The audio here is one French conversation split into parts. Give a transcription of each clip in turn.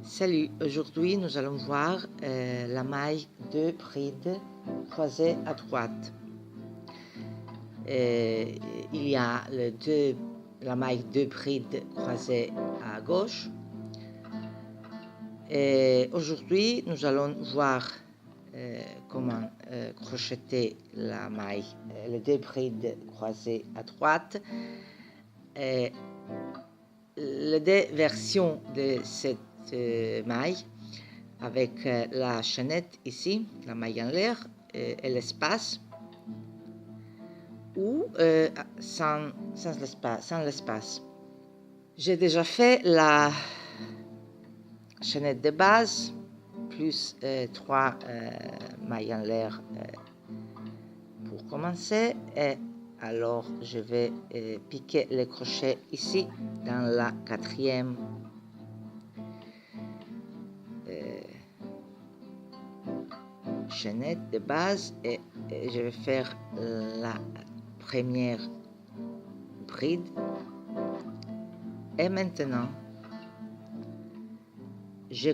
Salut, aujourd'hui nous allons voir la maille de bride croisée à droite. Il y a la maille de bride croisée à gauche. Et aujourd'hui nous allons voir comment crocheter la maille, les deux brides croisées à droite. Les deux versions de cette maille avec la chaînette ici, la maille en l'air et l'espace, ou sans l'espace. J'ai déjà fait la chaînette de base plus 3 mailles en l'air pour commencer, et alors je vais piquer les crochets ici dans la quatrième chaînette de base, et je vais faire la première bride. Et maintenant je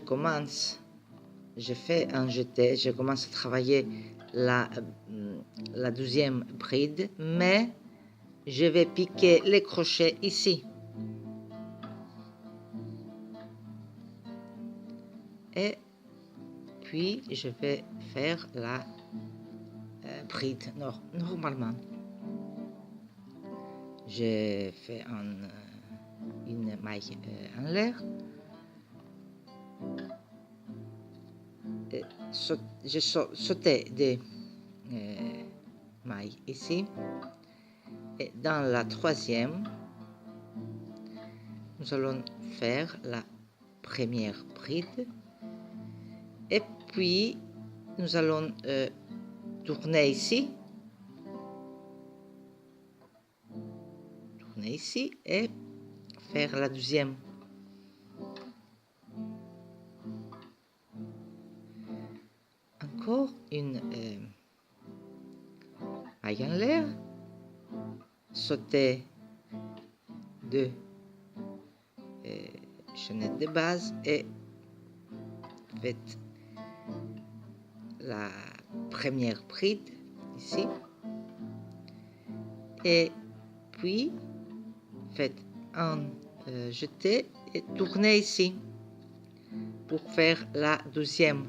fais un jeté, je commence à travailler la deuxième bride, mais je vais piquer les crochets ici et puis je vais faire la bride normalement. J'ai fait une maille en l'air. J'ai sauté des mailles ici, et dans la troisième nous allons faire la première bride, et puis nous allons tourner ici et faire la deuxième. Encore une maille en l'air, sauter deux chaînettes de base et faites la première bride ici, et puis faites un jeté et tournez ici pour faire la deuxième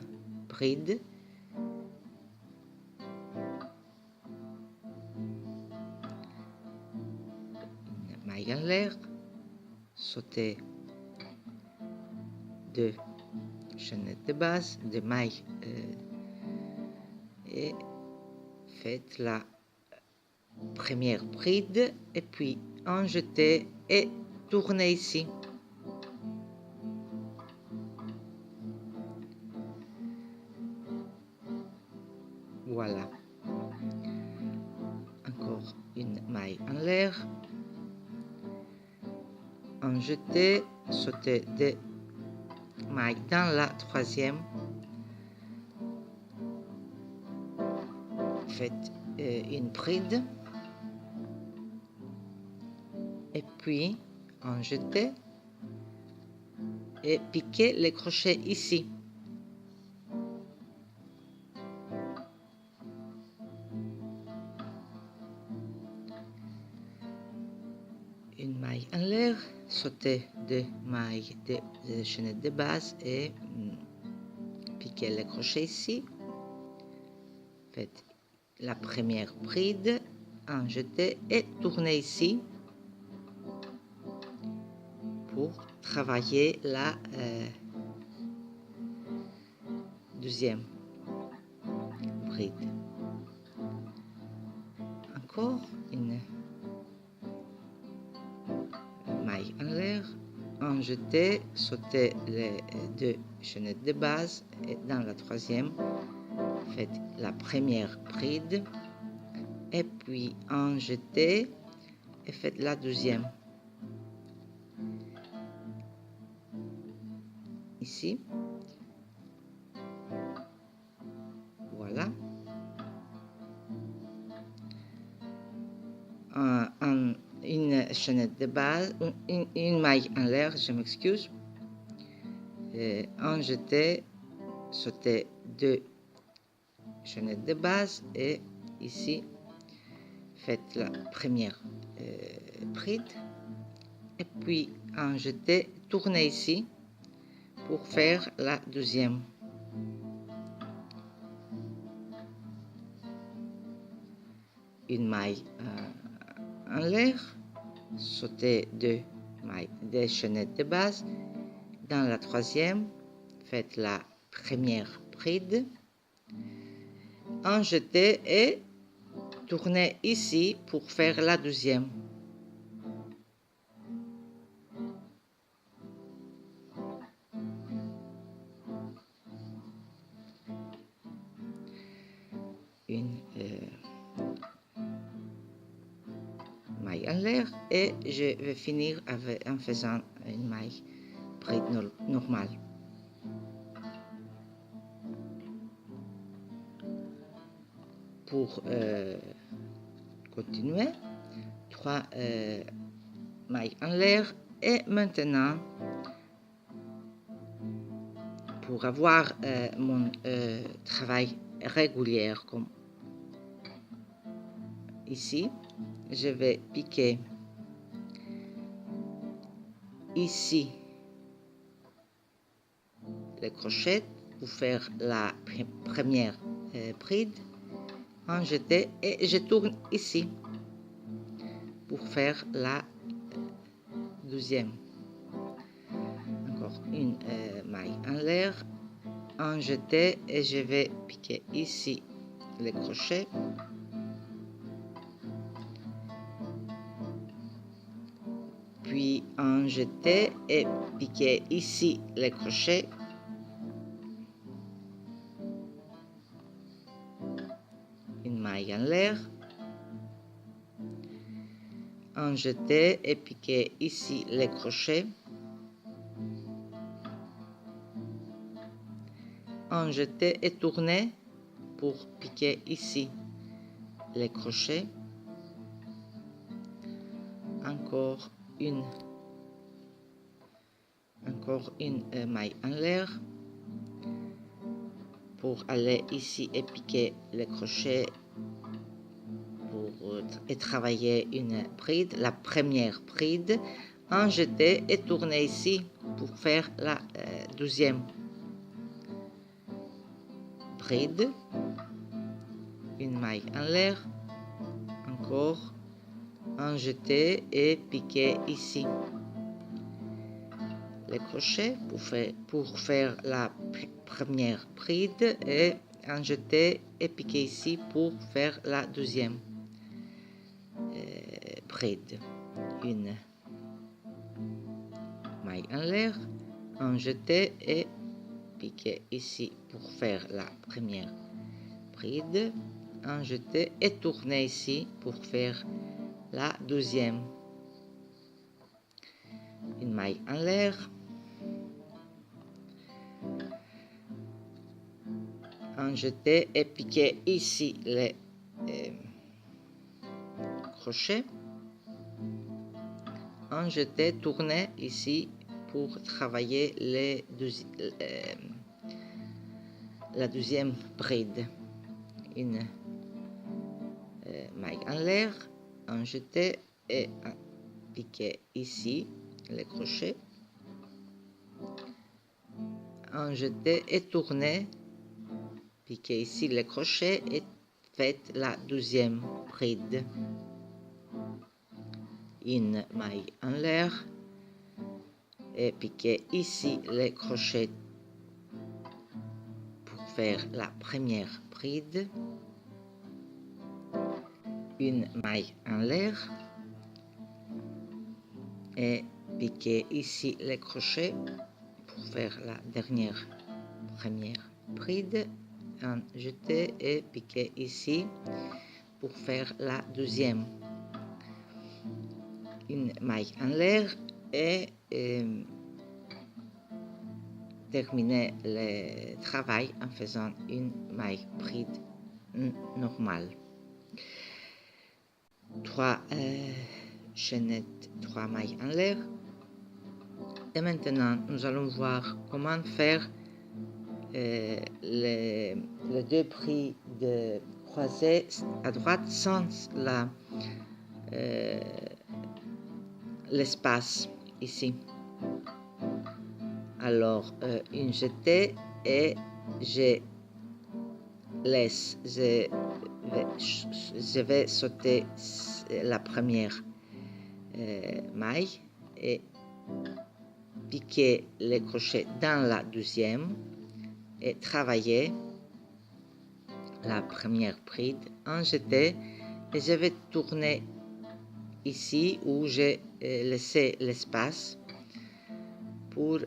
bride. Une maille en l'air, sautez deux chaînettes de base, deux mailles et faites la première bride, et puis un jeté et tournez ici. Voilà. Encore une maille en l'air, un jeté, sautez des mailles dans la troisième, faites une bride, et puis un jeté et piquez les crochets ici. Une maille en l'air, sautez deux mailles de chaînette de base et piquez les crochets ici. Faites la première bride, un jeté et tournez ici pour travailler la deuxième bride. Encore une maille en l'air, un jeté, sautez les deux chaînettes de base, et dans la troisième faites la première bride, et puis un jeté et faites la deuxième ici. Voilà. Une chaînette de base, une maille en l'air, je m'excuse, un jeté, sauter 2 chaînettes de base et ici faites la première bride et puis un jeté, tournez ici pour faire la deuxième. Une maille en l'air, sautez 2 mailles, des chaînettes de base. Dans la troisième, faites la première bride, un jeté et tournez ici pour faire la deuxième. Une maille en l'air et je vais finir en faisant une maille bride normale. Pour continuer, 3 mailles en l'air et maintenant pour avoir mon travail régulier comme ici, je vais piquer ici le crochet pour faire la première bride, un jeté et je tourne ici pour faire la deuxième. Encore une maille en l'air, un jeté et je vais piquer ici le crochet. Puis un jeté et piquer ici le crochet. Une maille en l'air. Un jeté et piquer ici le crochet. Un jeté et tourner pour piquer ici les crochets. Encore une maille en l'air pour aller ici et piquer le crochet et travailler une bride, la première bride, un jeté et tourner ici pour faire la deuxième bride, une maille en l'air, encore un jeté et piquer ici le crochet pour faire la première bride et un jeté et piquer ici pour faire la deuxième bride, une maille en l'air, un jeté et piquer ici pour faire la première bride, un jeté et tourner ici pour faire la deuxième, une maille en l'air, un jeté et piquer ici les crochets, un jeté, tourner ici pour travailler la deuxième bride, une maille en l'air, un jeté et piquer ici les crochets, un jeté et tourner, piquer ici les crochets et faites la deuxième bride, une maille en l'air et piquer ici les crochets pour faire la première bride, une maille en l'air et piquer ici les crochets pour faire la première bride, un jeté et piquer ici pour faire la deuxième, une maille en l'air et terminer le travail en faisant une maille bride normale. 3 chaînettes, 3 mailles en l'air Et maintenant, nous allons voir comment faire les deux plis de croisés à droite sans l'espace ici. Alors, une jetée et je vais sauter la première maille et piquer les crochets dans la deuxième et travailler la première bride en jeté, et je vais tourner ici où j'ai laissé l'espace pour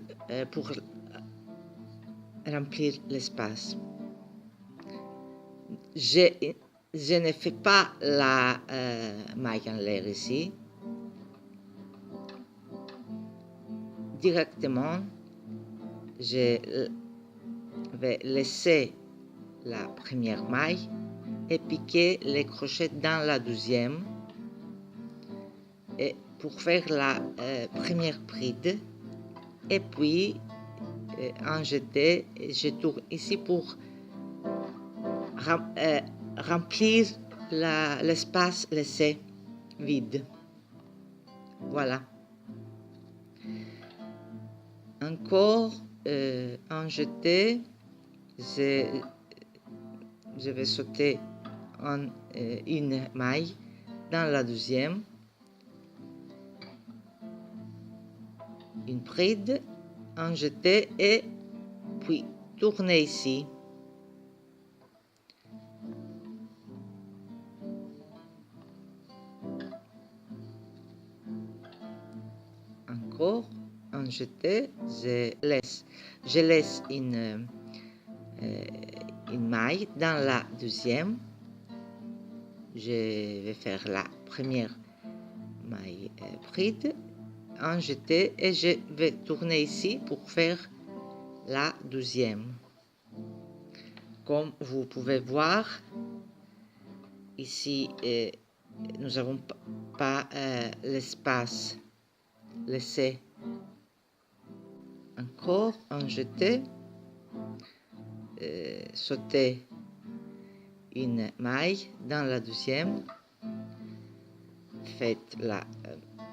remplir l'espace. Je ne fais pas la maille en l'air ici. Directement, je vais laisser la première maille et piquer les crochets dans la deuxième. Et pour faire la première bride, et puis en jeté, je tourne ici pour remplir l'espace laissé vide. Voilà. Encore en jeté, je vais sauter une maille dans la deuxième, une bride, en jeté et puis tourner ici. Encore en jeté, je laisse une maille dans la deuxième. Je vais faire la première maille bride en jeté et je vais tourner ici pour faire la deuxième. Comme vous pouvez voir, ici nous n'avons pas l'espace laissé. Encore en jeté, sauter une maille dans la deuxième, faites la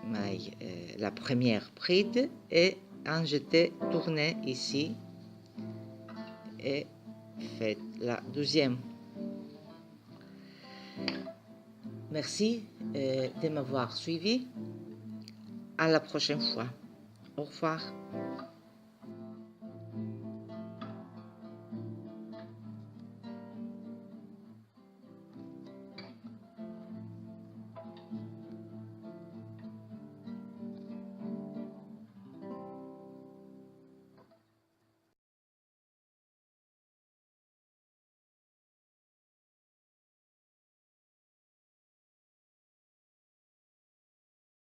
maille, la première bride et en jeté, tournez ici et faites la deuxième. Merci de m'avoir suivi. À la prochaine fois. Au revoir.